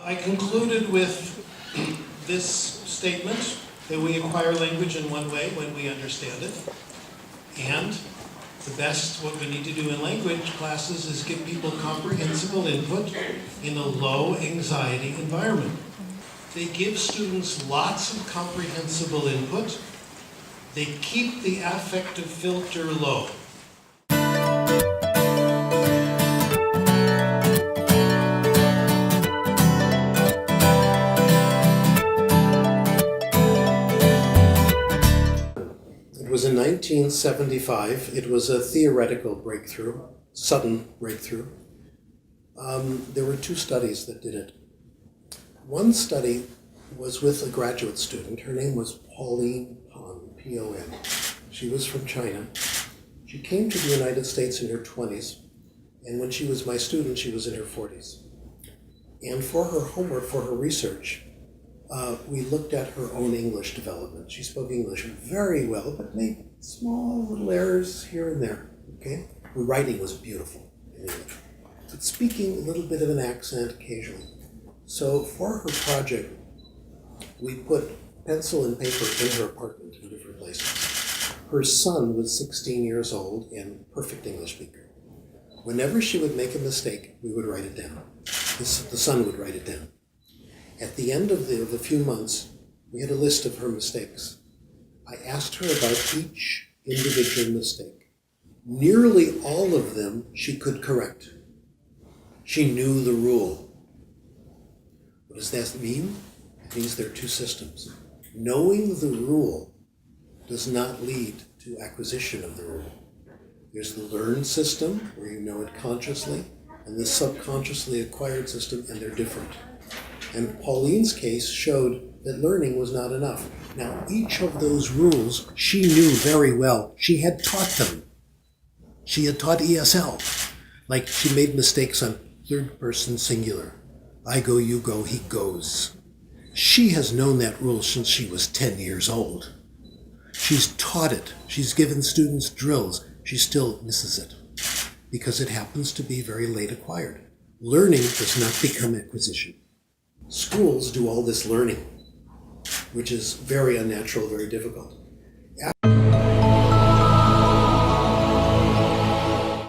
I concluded with this statement that we acquire language in one way when we understand it. And what we need to do in language classes is give people comprehensible input in a low anxiety environment. They give students lots of comprehensible input. They keep the affective filter low. It was in 1975. It was a theoretical breakthrough, sudden breakthrough. There were two studies that did it. One study was with a graduate student. Her name was Pauline Pon, P-O-N. She was from China. She came to the United States in her 20s, and when she was my student, she was in her 40s. And for her homework, for her research, we looked at her own English development. She spoke English very well, but made small little errors here and there, okay? Her writing was beautiful in English, but speaking a little bit of an accent occasionally. So for her project, we put pencil and paper in her apartment in different places. Her son was 16 years old and perfect English speaker. Whenever she would make a mistake, we would write it down. The son would write it down. At the end of the few months, we had a list of her mistakes. I asked her about each individual mistake. Nearly all of them she could correct. She knew the rule. What does that mean? It means there are two systems. Knowing the rule does not lead to acquisition of the rule. There's the learned system, where you know it consciously, and the subconsciously acquired system, and they're different. And Pauline's case showed that learning was not enough. Now, each of those rules she knew very well. She had taught them. She had taught ESL. Like, she made mistakes on third person singular. I go, you go, he goes. She has known that rule since she was 10 years old. She's taught it. She's given students drills. She still misses it because it happens to be very late acquired. Learning does not become acquisition. Schools do all this learning, which is very unnatural, very difficult.